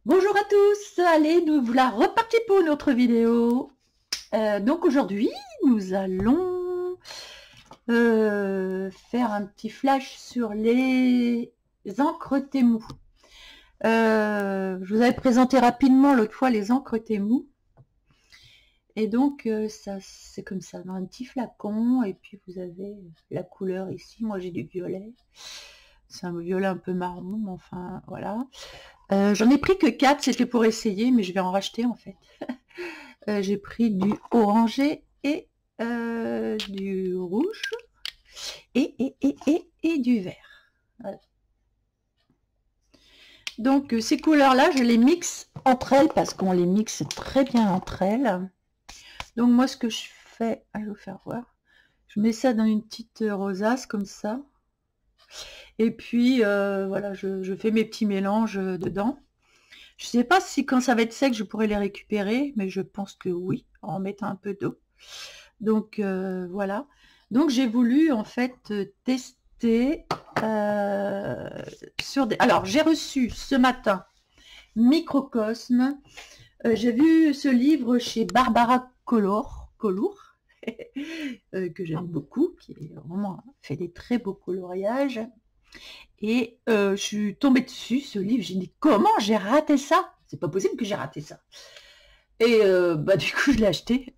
Bonjour à tous, allez, nous voilà repartis pour une autre vidéo. Donc aujourd'hui, nous allons faire un petit flash sur les encres Temu. Je vous avais présenté rapidement l'autre fois les encres Temu. Et donc ça, c'est comme ça, dans un petit flacon. Et puis vous avez la couleur ici. Moi j'ai du violet. C'est un violet un peu marron, mais enfin voilà. J'en ai pris que 4, c'était pour essayer, mais je vais en racheter en fait. J'ai pris du orangé et du rouge et du vert. Voilà. Donc ces couleurs-là, je les mixe entre elles parce qu'on les mixe très bien entre elles. Donc moi, ce que je fais, je vais vous faire voir. Je mets ça dans une petite rosace comme ça. Et puis voilà, je fais mes petits mélanges dedans. Je ne sais pas si quand ça va être sec, je pourrais les récupérer, mais je pense que oui, en mettant un peu d'eau. Donc voilà. Donc j'ai voulu en fait tester sur des... Alors j'ai reçu ce matin Microcosme. J'ai vu ce livre chez Barbara Colour que j'aime beaucoup, qui est vraiment fait des très beaux coloriages. Et je suis tombée dessus, ce livre, j'ai dit comment j'ai raté ça? C'est pas possible que j'ai raté ça. Et du coup je l'ai acheté.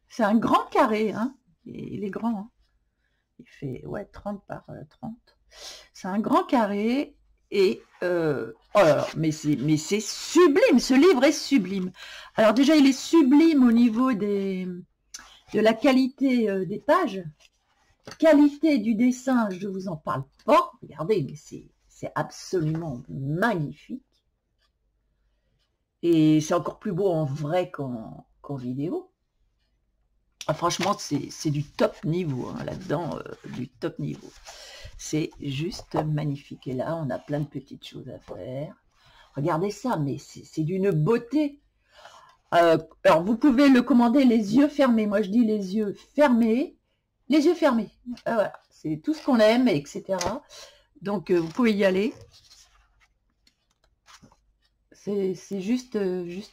C'est un grand carré, hein. Il est grand, hein. Il fait ouais 30 par 30. C'est un grand carré et oh là là, mais c'est sublime, ce livre est sublime. Alors déjà il est sublime au niveau de la qualité des pages. Qualité du dessin, je vous en parle pas. Regardez, mais c'est absolument magnifique. Et c'est encore plus beau en vrai qu'en vidéo. Ah, franchement, c'est du top niveau, hein, là-dedans, du top niveau. C'est juste magnifique. Et là, on a plein de petites choses à faire. Regardez ça, mais c'est d'une beauté. Alors, vous pouvez le commander les yeux fermés. Moi, je dis les yeux fermés. Les yeux fermés. Voilà, c'est tout ce qu'on aime, etc. Donc, vous pouvez y aller. C'est juste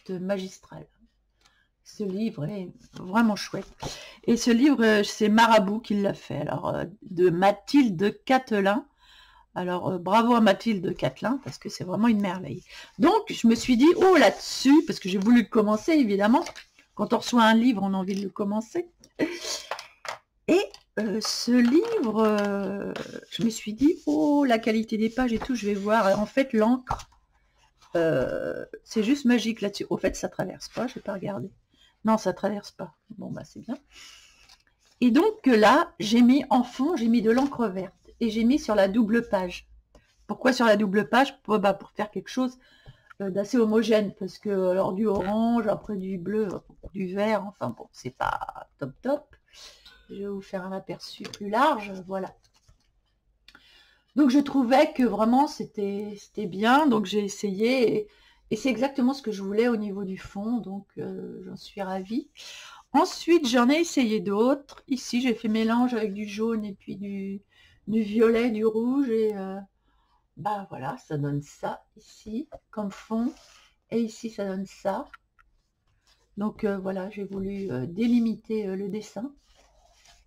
magistral. Ce livre est vraiment chouette. Et ce livre, c'est Marabout qui l'a fait. Alors, de Mathilde Catelin. Alors, bravo à Mathilde Catelin, parce que c'est vraiment une merveille. Donc, je me suis dit, oh, là-dessus, parce que j'ai voulu le commencer, évidemment. Quand on reçoit un livre, on a envie de le commencer. Et ce livre, je me suis dit, oh, la qualité des pages et tout, je vais voir. En fait, l'encre, c'est juste magique là-dessus. Au fait, ça traverse pas, je vais pas regarder. Non, ça traverse pas. Bon, bah, c'est bien. Et donc là, j'ai mis en fond, j'ai mis de l'encre verte. Et j'ai mis sur la double page. Pourquoi sur la double page? Pour faire quelque chose d'assez homogène. Parce que, alors, du orange, après du bleu, du vert, enfin bon, c'est pas top top. Je vais vous faire un aperçu plus large, voilà. Donc je trouvais que vraiment c'était bien, donc j'ai essayé et c'est exactement ce que je voulais au niveau du fond, donc j'en suis ravie. Ensuite j'en ai essayé d'autres. Ici j'ai fait mélange avec du jaune et puis du violet, du rouge et bah voilà, ça donne ça ici comme fond et ici ça donne ça. Donc voilà, j'ai voulu délimiter le dessin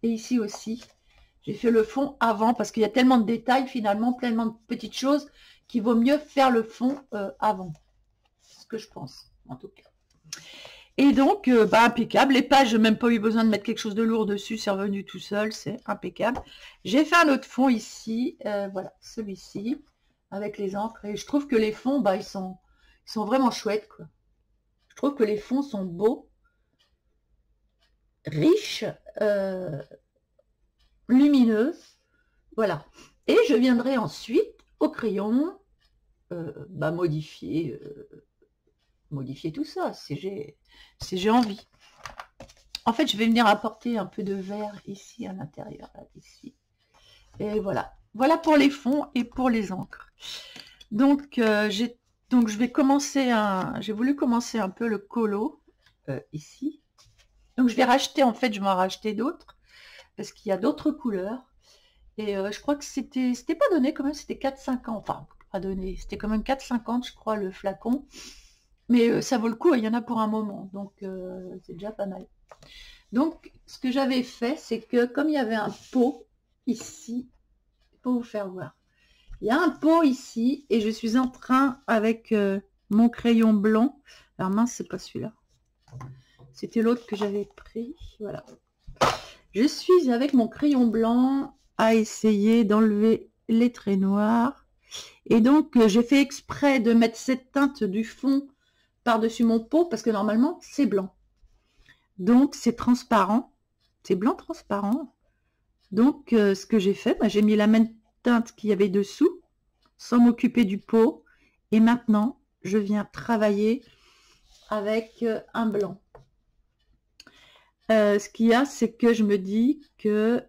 et ici aussi. J'ai fait le fond avant parce qu'il y a tellement de détails finalement, tellement de petites choses qu'il vaut mieux faire le fond avant. C'est ce que je pense, en tout cas. Et donc, impeccable. Les pages, j'ai même pas eu besoin de mettre quelque chose de lourd dessus. C'est revenu tout seul, c'est impeccable. J'ai fait un autre fond ici, voilà, celui-ci, avec les encres. Et je trouve que les fonds, ils sont vraiment chouettes, quoi. Je trouve que les fonds sont beaux, riches, lumineux. Voilà. Et je viendrai ensuite au crayon modifier tout ça si j'ai envie. En fait, je vais venir apporter un peu de vert ici à l'intérieur, ici. Et voilà. Voilà pour les fonds et pour les encres. Donc, je vais commencer j'ai voulu commencer un peu le colo ici. Donc, je vais racheter, en fait, je vais en racheter d'autres parce qu'il y a d'autres couleurs. Et je crois que c'était pas donné quand même, c'était 4,50, enfin pas donné, c'était quand même 4,50 je crois le flacon. Mais ça vaut le coup, il y en a pour un moment, donc c'est déjà pas mal. Donc, ce que j'avais fait, c'est que comme il y avait un pot ici, pour vous faire voir, il y a un pot ici, et je suis en train, avec mon crayon blanc, alors mince, c'est pas celui-là, c'était l'autre que j'avais pris, voilà. Je suis avec mon crayon blanc à essayer d'enlever les traits noirs. Et donc, j'ai fait exprès de mettre cette teinte du fond par-dessus mon pot, parce que normalement, c'est blanc. Donc, c'est transparent. C'est blanc transparent. Donc, ce que j'ai fait, j'ai mis la même teinte qu'il y avait dessous, sans m'occuper du pot. Et maintenant, je viens travailler avec un blanc. Ce qu'il y a, c'est que je me dis que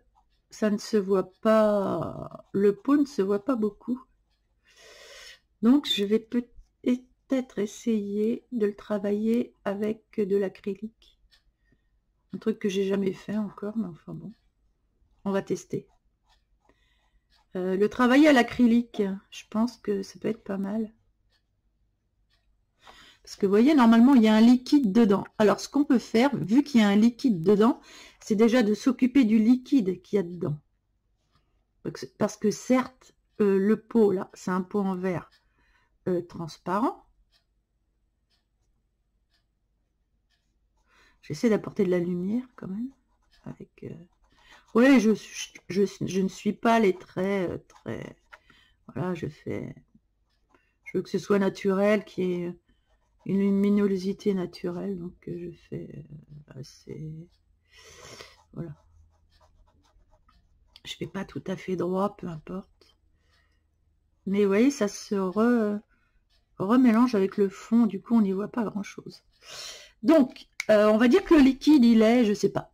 ça ne se voit pas, le pot ne se voit pas beaucoup. Donc, je vais peut-être essayer de le travailler avec de l'acrylique. Un truc que j'ai jamais fait encore, mais enfin bon, on va tester. Le travailler à l'acrylique, je pense que ça peut être pas mal. Parce que vous voyez, normalement, il y a un liquide dedans. Alors, ce qu'on peut faire, vu qu'il y a un liquide dedans, c'est déjà de s'occuper du liquide qu'il y a dedans. Parce que certes, le pot, là, c'est un pot en verre transparent. J'essaie d'apporter de la lumière quand même. Avec, ouais, je ne suis pas les traits très... Voilà, je veux que ce soit naturel, qu'il y ait une luminosité naturelle, donc je fais assez... Voilà. Je fais pas tout à fait droit, peu importe. Mais vous voyez, ça se remélange avec le fond, du coup on n'y voit pas grand-chose. Donc, on va dire que le liquide, il est, je sais pas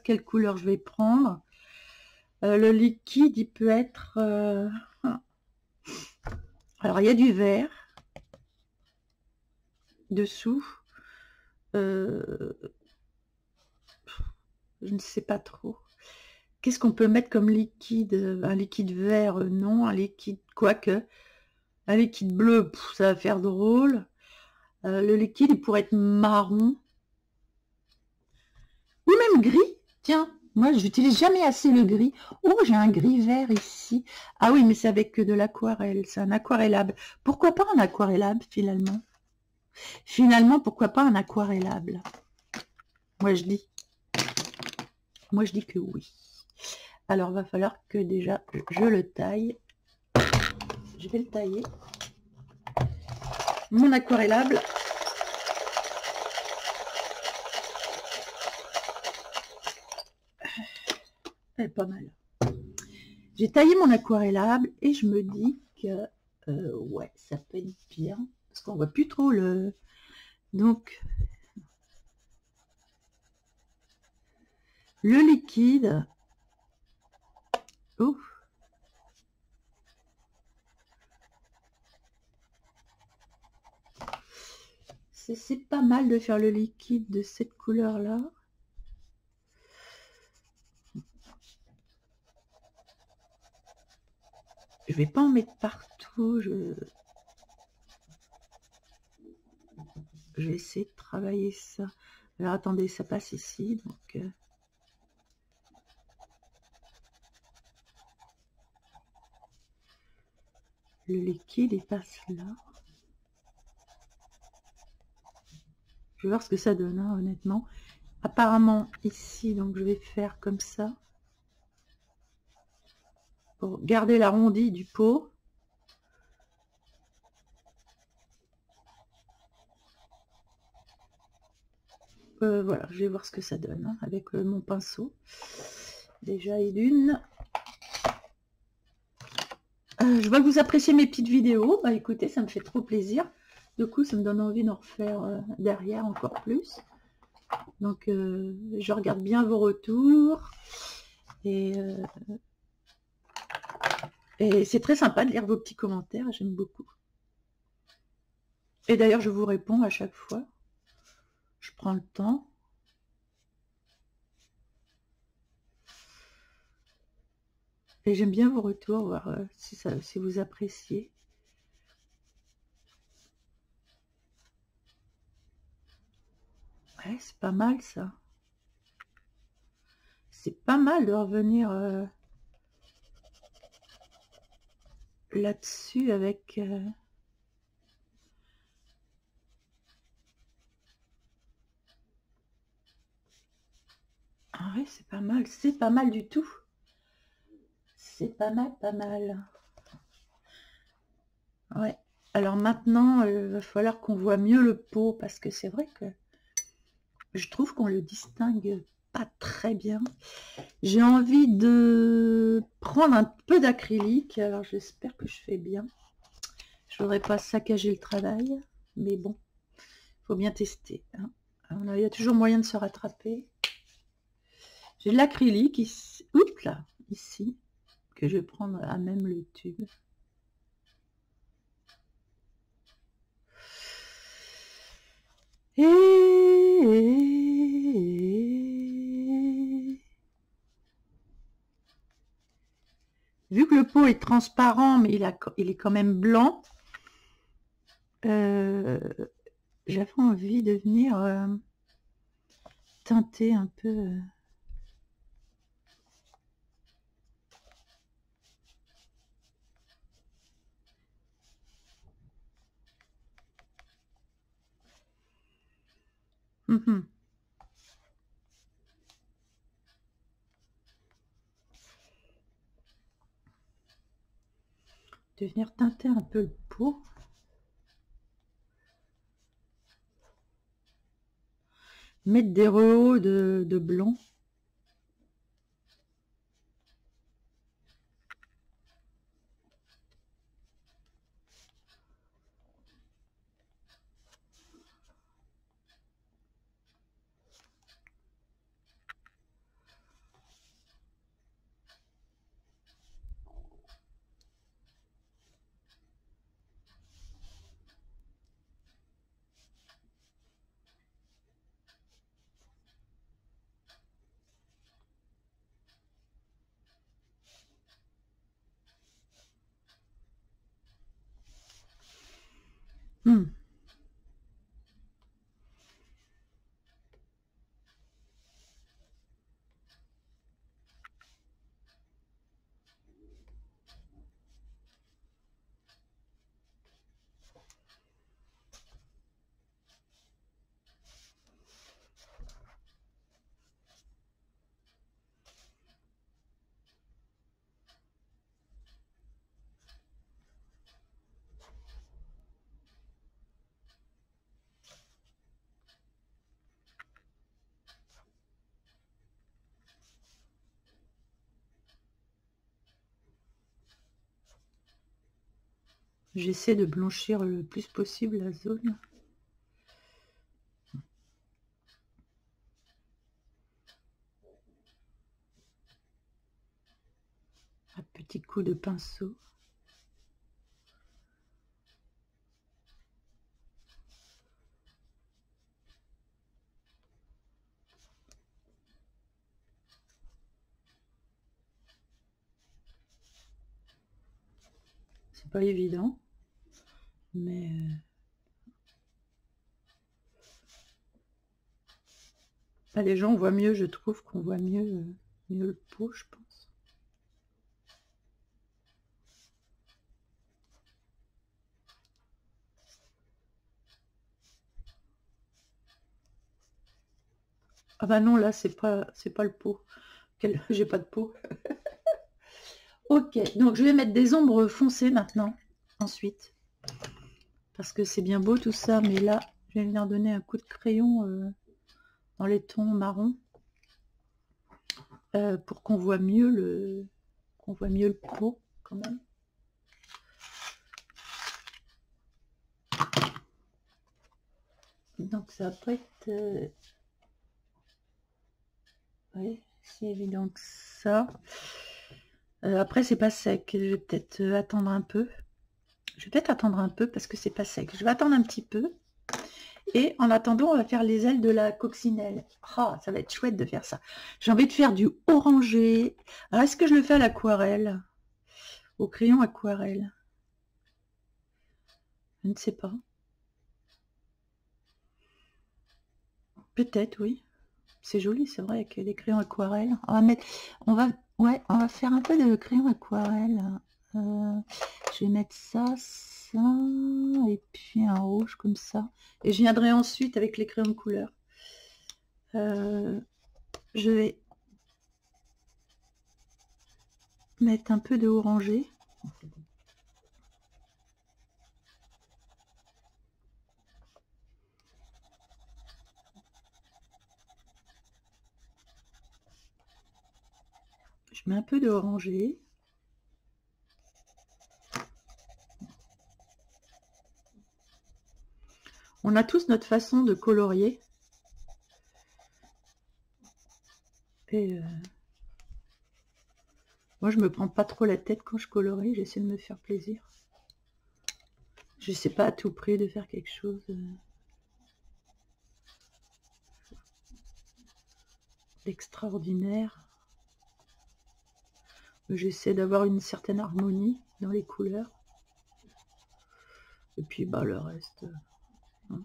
quelle couleur je vais prendre. Le liquide, il peut être... Alors, il y a du vert dessous. Je ne sais pas trop. Qu'est-ce qu'on peut mettre comme liquide? Un liquide vert, non. Un liquide, quoique. Un liquide bleu, ça va faire drôle. Le liquide, il pourrait être marron. Ou même gris. Tiens, moi, j'utilise jamais assez le gris. Oh, j'ai un gris vert ici. Ah oui, mais c'est avec de l'aquarelle. C'est un aquarellable. Pourquoi pas un aquarellable, finalement? Finalement, pourquoi pas un aquarellable? Moi, je dis. Moi, je dis que oui. Alors, va falloir que déjà, je le taille. Je vais le tailler. Mon aquarellable. Elle est pas mal. J'ai taillé mon aquarellable et je me dis que ouais, ça peut être bien. Parce qu'on voit plus trop le... Donc, le liquide... Ouf. C'est pas mal de faire le liquide de cette couleur-là. Je vais pas en mettre partout. Je vais essayer de travailler ça. Alors attendez, ça passe ici. Donc le liquide il passe là. Je vais voir ce que ça donne, hein, honnêtement. Apparemment ici, donc je vais faire comme ça. Pour garder l'arrondi du pot. Voilà, je vais voir ce que ça donne hein, avec mon pinceau. Déjà et d'une. Je vois que vous appréciez mes petites vidéos. Bah écoutez, ça me fait trop plaisir. Du coup, ça me donne envie d'en refaire derrière encore plus. Donc, je regarde bien vos retours. Et c'est très sympa de lire vos petits commentaires. J'aime beaucoup. Et d'ailleurs, je vous réponds à chaque fois. Je prends le temps. Et j'aime bien vos retours, voir si vous appréciez. Ouais, c'est pas mal ça. C'est pas mal de revenir là-dessus avec... Ah ouais, c'est pas mal du tout. C'est pas mal, pas mal. Ouais. Alors maintenant, il va falloir qu'on voit mieux le pot, parce que c'est vrai que je trouve qu'on le distingue pas très bien. J'ai envie de prendre un peu d'acrylique, alors j'espère que je fais bien. Je voudrais pas saccager le travail, mais bon, faut bien tester. Hein. Alors, il y a toujours moyen de se rattraper. J'ai de l'acrylique ici, oups là, ici, que je vais prendre à même le tube. Vu que le pot est transparent, mais il est quand même blanc, j'avais envie de venir teinter un peu. De venir teinter un peu le pot. Mettre des rehauts de blanc. J'essaie de blanchir le plus possible la zone. Un petit coup de pinceau. C'est pas évident, mais là, les gens voient mieux, je trouve qu'on voit mieux, mieux le pot, je pense. Ah bah non, là c'est pas le pot. J'ai pas de pot. Ok, donc je vais mettre des ombres foncées maintenant, ensuite. Parce que c'est bien beau tout ça, mais là, je vais venir donner un coup de crayon dans les tons marron. Pour qu'on voit mieux le pot quand même. Donc ça va pas être oui, si évident que ça. Après c'est pas sec, je vais peut-être attendre un peu. Je vais peut-être attendre un peu parce que c'est pas sec. Je vais attendre un petit peu. Et en attendant, on va faire les ailes de la coccinelle. Ah, ça va être chouette de faire ça. J'ai envie de faire du orangé. Alors, est-ce que je le fais à l'aquarelle? Au crayon aquarelle? Je ne sais pas. Peut-être, oui. C'est joli, c'est vrai, avec des crayons aquarelles. On va mettre, ouais, on va faire un peu de crayon aquarelle. Je vais mettre ça, et puis un rouge comme ça. Et je viendrai ensuite avec les crayons de couleur. Je vais mettre un peu de orangé. Je mets un peu de orangé. On a tous notre façon de colorier. Et moi, je me prends pas trop la tête quand je colorie. J'essaie de me faire plaisir. Je sais pas à tout prix de faire quelque chose d'extraordinaire. J'essaie d'avoir une certaine harmonie dans les couleurs. Et puis, bah, le reste, hein,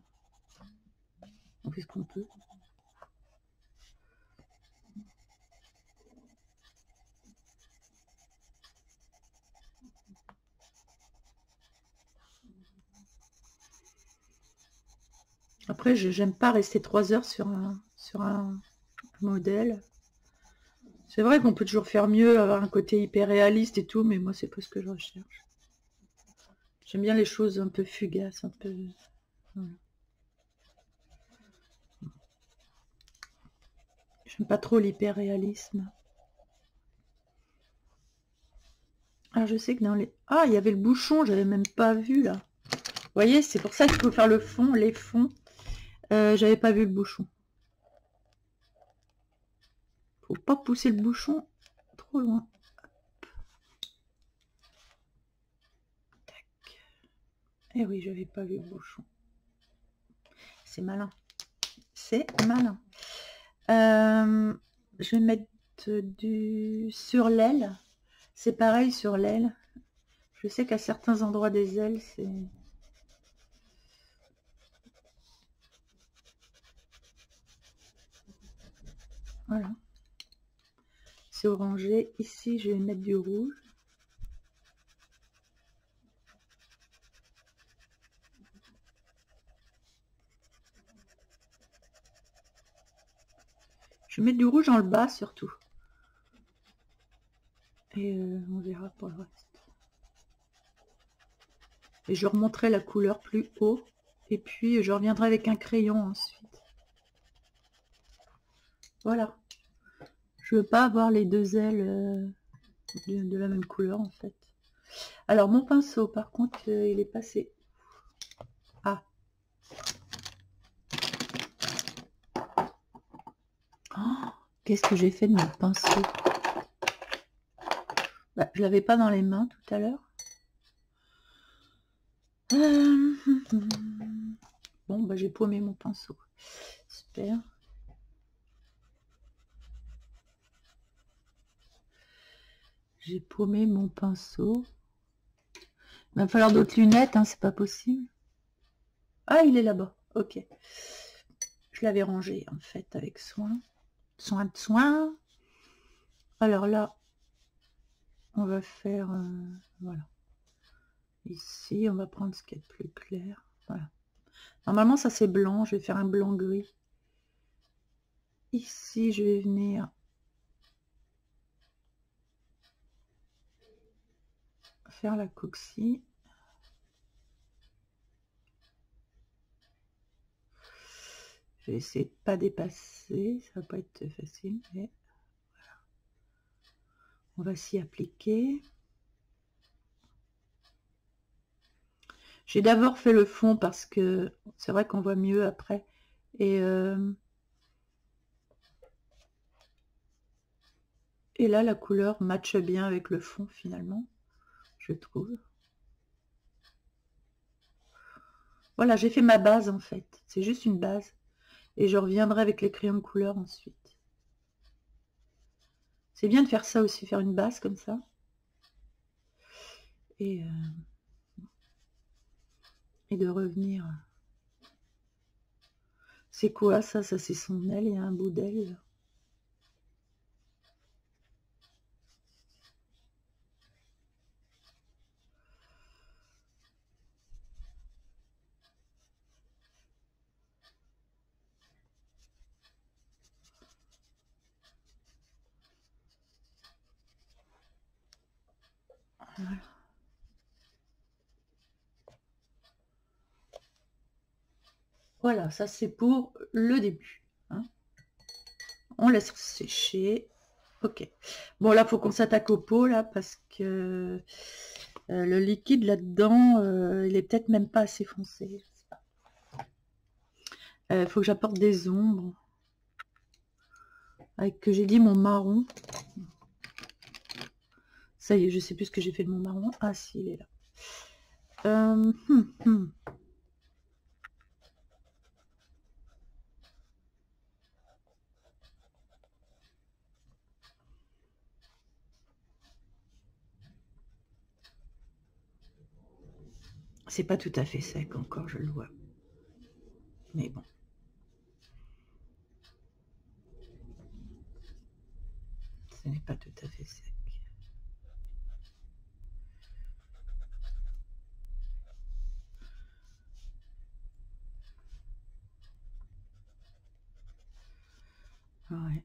on fait ce qu'on peut. Après, j'aime pas rester 3 heures sur un modèle. C'est vrai qu'on peut toujours faire mieux, avoir un côté hyper réaliste et tout, mais moi, c'est pas ce que je recherche. J'aime bien les choses un peu fugaces, un peu... Voilà. J'aime pas trop l'hyper-réalisme. Ah, je sais que dans les... Ah, il y avait le bouchon, j'avais même pas vu, là. Vous voyez, c'est pour ça qu'il faut faire le fond, les fonds. J'avais pas vu le bouchon. Faut pas pousser le bouchon trop loin. Tac. Eh oui, j'avais pas vu le bouchon. C'est malin. C'est malin. Je vais mettre du sur l'aile. C'est pareil sur l'aile. Je sais qu'à certains endroits des ailes, c'est... Voilà. C'est orangé. Ici, je vais mettre du rouge. Je vais mettre du rouge dans le bas surtout. Et on verra pour le reste. Et je remonterai la couleur plus haut. Et puis je reviendrai avec un crayon ensuite. Voilà. Je veux pas avoir les deux ailes de la même couleur en fait. Alors mon pinceau par contre il est passé. Ah. Oh, qu'est-ce que j'ai fait de mon pinceau? Bah, je l'avais pas dans les mains tout à l'heure. Bon, bah, j'ai paumé mon pinceau. Super. J'ai paumé mon pinceau. Il va falloir d'autres lunettes, hein, c'est pas possible. Ah, il est là-bas. Ok. Je l'avais rangé, en fait, avec soin. Soin de soin. Alors là, on va faire... voilà. Ici, on va prendre ce qui est plus clair. Voilà. Normalement, ça c'est blanc. Je vais faire un blanc-gris. Ici, je vais venir faire la coccyx. Je vais essayer de ne pas dépasser. Ça va pas être facile, mais voilà. On va s'y appliquer. J'ai d'abord fait le fond parce que c'est vrai qu'on voit mieux après. Et là, la couleur matche bien avec le fond finalement, je trouve. Voilà, j'ai fait ma base en fait. C'est juste une base. Et je reviendrai avec les crayons de couleur ensuite. C'est bien de faire ça aussi, faire une base comme ça. Et de revenir. C'est quoi ça? Ça c'est son aile, il y a un bout d'aile. Voilà. Voilà, ça c'est pour le début. Hein. On laisse sécher. Ok. Bon, là, faut qu'on s'attaque au pot, là, parce que le liquide là-dedans, il est peut-être même pas assez foncé. Je sais pas. Faut que j'apporte des ombres. Avec que j'ai dit mon marron. Ça y est, je sais plus ce que j'ai fait de mon marron. Ah, si, il est là. C'est pas tout à fait sec encore, je le vois. Mais bon. Ce n'est pas tout à fait sec. Ouais.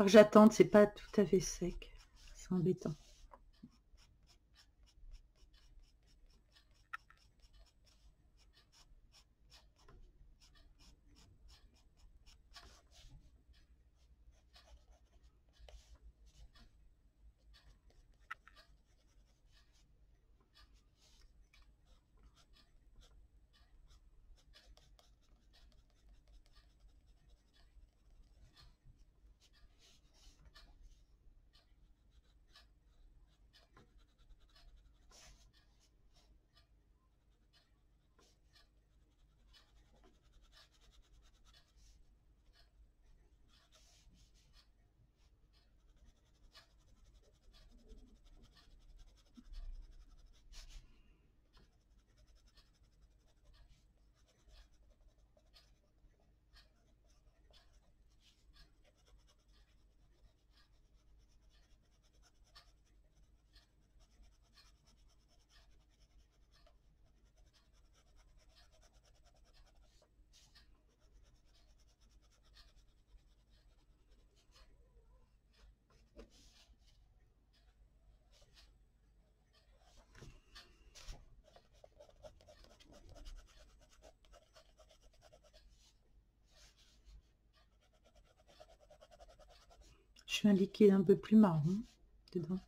Alors j'attends, c'est pas tout à fait sec. C'est embêtant. Je fais un liquide un peu plus marron dedans.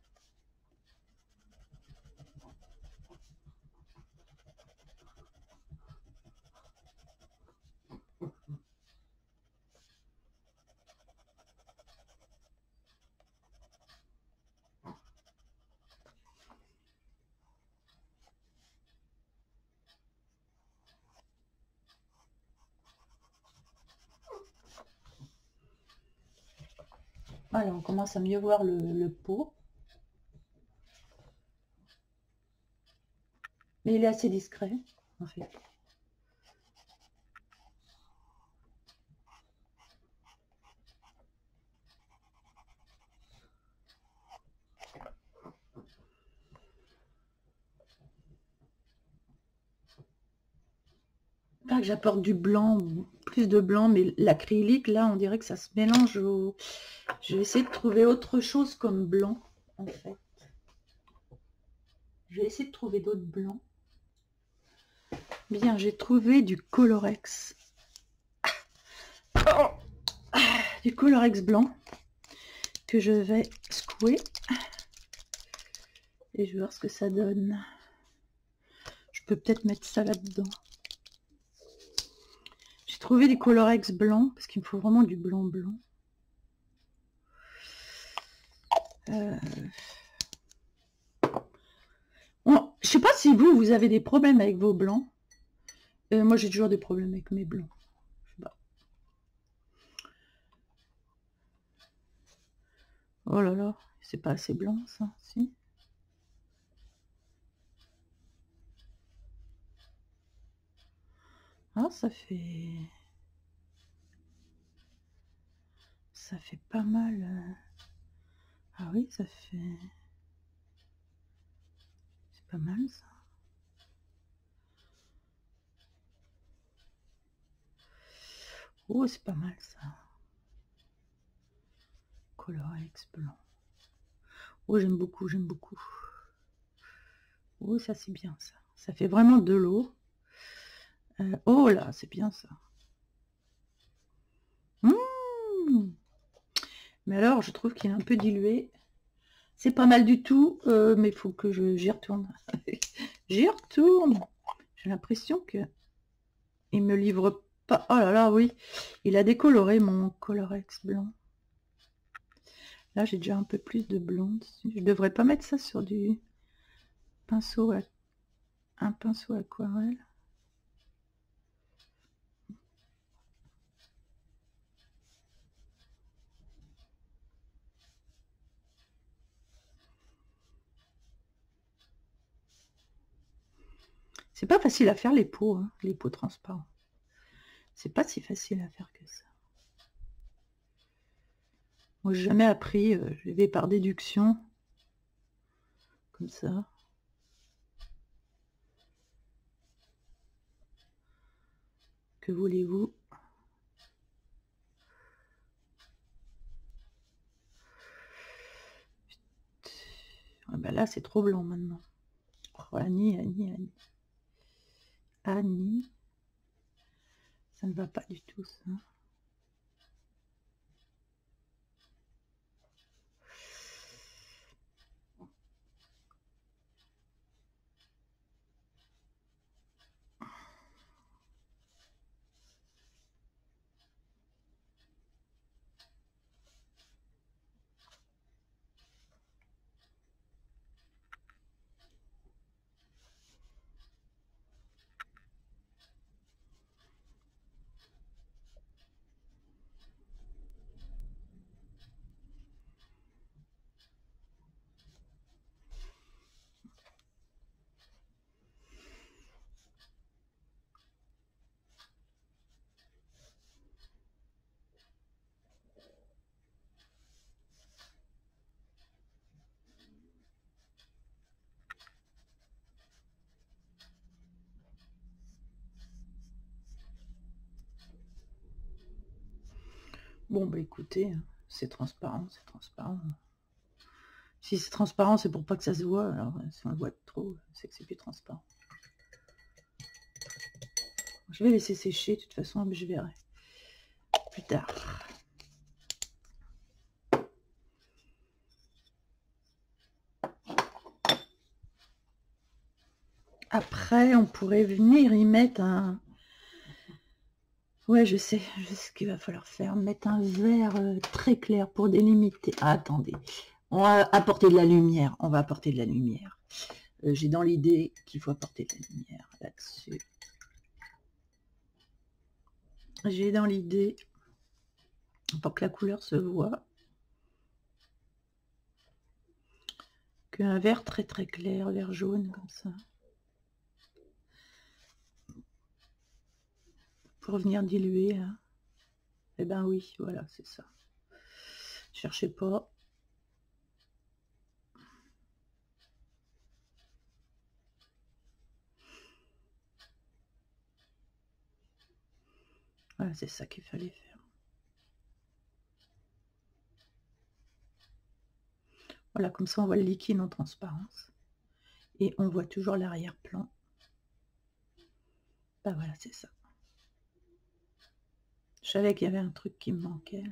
Voilà, on commence à mieux voir le pot. Mais il est assez discret, en fait. Pas que j'apporte du blanc, plus de blanc, mais l'acrylique, là, on dirait que ça se mélange au... Je vais essayer de trouver autre chose comme blanc, en fait. Je vais essayer de trouver d'autres blancs. Bien, j'ai trouvé du Colorex. Oh, du Colorex blanc que je vais secouer. Et je vais voir ce que ça donne. Je peux peut-être mettre ça là-dedans. J'ai trouvé des Colorex blancs parce qu'il me faut vraiment du blanc blanc. Bon, je sais pas si vous avez des problèmes avec vos blancs. Moi, j'ai toujours des problèmes avec mes blancs. Je sais pas. Oh là là, c'est pas assez blanc, ça, si. Ah, ça fait pas mal. Ah oui, ça fait... C'est pas mal, ça. Oh, c'est pas mal, ça. Colorex blanc. Oh, j'aime beaucoup, j'aime beaucoup. Oh, ça, c'est bien, ça. Ça fait vraiment de l'eau. Oh là, c'est bien, ça. Mais alors, je trouve qu'il est un peu dilué. C'est pas mal du tout, mais il faut que j'y retourne. J'y retourne. J'ai l'impression que il me livre pas. Oh là là, oui. Il a décoloré mon Colorex blanc. Là, j'ai déjà un peu plus de blanc dessus. Je devrais pas mettre ça sur du pinceau, un pinceau aquarelle. C'est pas facile à faire les peaux, hein, les peaux transparentes. C'est pas si facile à faire que ça. Moi, j'ai jamais appris, je vais par déduction. Comme ça. Que voulez-vous? Ah ben là, c'est trop blanc maintenant. Oh, Annie. Annie. Ça ne va pas du tout, ça. Bon, bah écoutez, c'est transparent, c'est transparent. Si c'est transparent, c'est pour pas que ça se voit. Alors, si on le voit trop, c'est que c'est plus transparent. Je vais laisser sécher, de toute façon, mais je verrai plus tard. Après, on pourrait venir y mettre un... Ouais, je sais ce qu'il va falloir faire. Mettre un vert très clair pour délimiter. Ah, attendez, on va apporter de la lumière. On va apporter de la lumière. J'ai dans l'idée qu'il faut apporter de la lumière là-dessus. J'ai dans l'idée, pour que la couleur se voit, qu'un vert très très clair, vert jaune comme ça. Pour venir diluer là. Eh ben oui, voilà, c'est ça. Cherchez pas. Voilà, c'est ça qu'il fallait faire. Voilà, comme ça on voit le liquide en transparence. Et on voit toujours l'arrière-plan. Ben voilà, c'est ça. Je savais qu'il y avait un truc qui me manquait.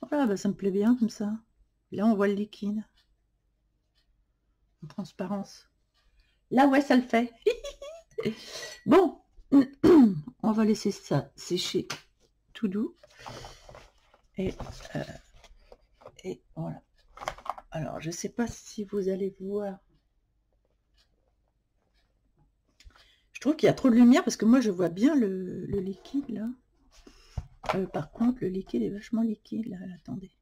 Voilà, ben ça me plaît bien comme ça. Là, on voit le liquide. En transparence. Là, ouais, ça le fait. Bon, on va laisser ça sécher tout doux. Et Et voilà. Alors, je sais pas si vous allez voir. Je trouve qu'il y a trop de lumière parce que moi, je vois bien le liquide, là. Par contre, le liquide est vachement liquide, là. Attendez.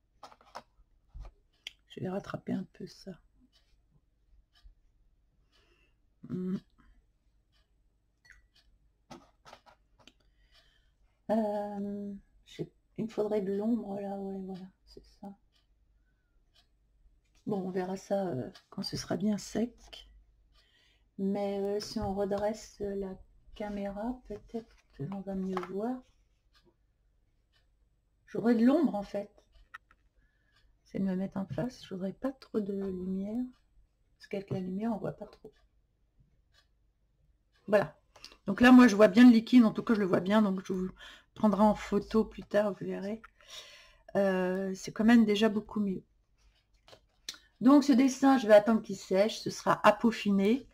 Je vais rattraper un peu ça. Il me faudrait de l'ombre, là. Ouais, voilà, c'est ça. Bon, on verra ça quand ce sera bien sec. Mais si on redresse la caméra, peut-être qu'on va mieux voir. J'aurais de l'ombre, en fait. C'est de me mettre en face. Je voudrais pas trop de lumière. Parce qu'avec la lumière, on voit pas trop. Voilà. Donc là, moi, je vois bien le liquide. En tout cas, je le vois bien. Donc, je vous prendrai en photo plus tard, vous verrez. C'est quand même déjà beaucoup mieux. Donc, ce dessin, je vais attendre qu'il sèche. Ce sera à peaufiner.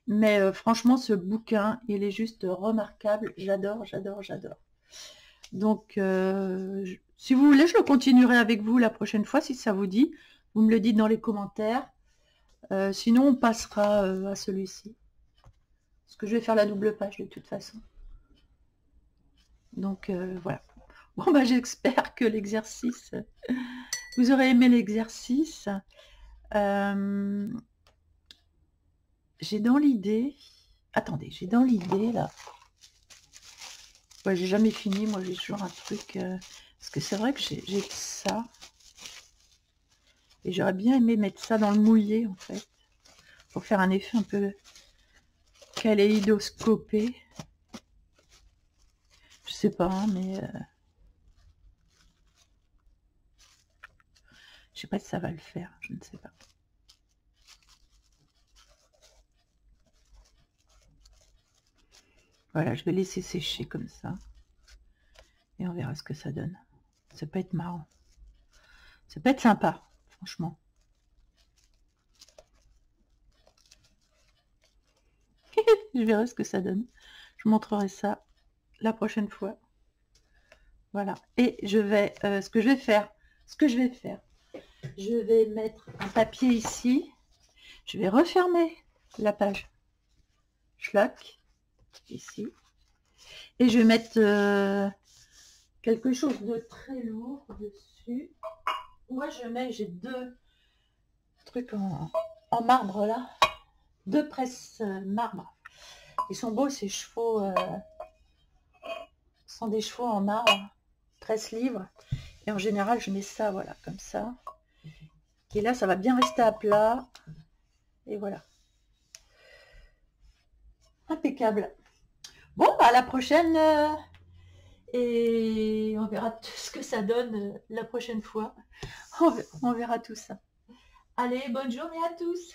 Mais franchement, ce bouquin, il est juste remarquable. J'adore, j'adore, j'adore. Donc, si vous voulez, je le continuerai avec vous la prochaine fois, si ça vous dit. Vous me le dites dans les commentaires. Sinon, on passera à celui-ci. Parce que je vais faire la double page de toute façon. Donc, voilà. Bon, bah, j'espère que l'exercice... Vous aurez aimé l'exercice. J'ai dans l'idée... Attendez, j'ai dans l'idée, là... Ouais, j'ai jamais fini, moi j'ai toujours un truc... Parce que c'est vrai que j'ai ça. Et j'aurais bien aimé mettre ça dans le mouillé, en fait. Pour faire un effet un peu kaléidoscopé. Je sais pas, hein, mais... je sais pas si ça va le faire, je ne sais pas. Voilà, je vais laisser sécher comme ça. Et on verra ce que ça donne. Ça peut être marrant. Ça peut être sympa, franchement. Je verrai ce que ça donne. Je vous montrerai ça la prochaine fois. Voilà. Et je vais... ce que je vais faire, je vais mettre un papier ici. Je vais refermer la page. Schlack. Ici. Et je vais mettre quelque chose de très lourd dessus. Moi, j'ai deux trucs en marbre, là. Deux presses marbre. Ils sont beaux, ces chevaux. Ce sont des chevaux en marbre. Presse-livre. Et en général, je mets ça, voilà, comme ça. Et là, ça va bien rester à plat. Et voilà. Impeccable. Bon, bah, à la prochaine. Et on verra tout ce que ça donne la prochaine fois. On verra tout ça. Allez, bonne journée à tous.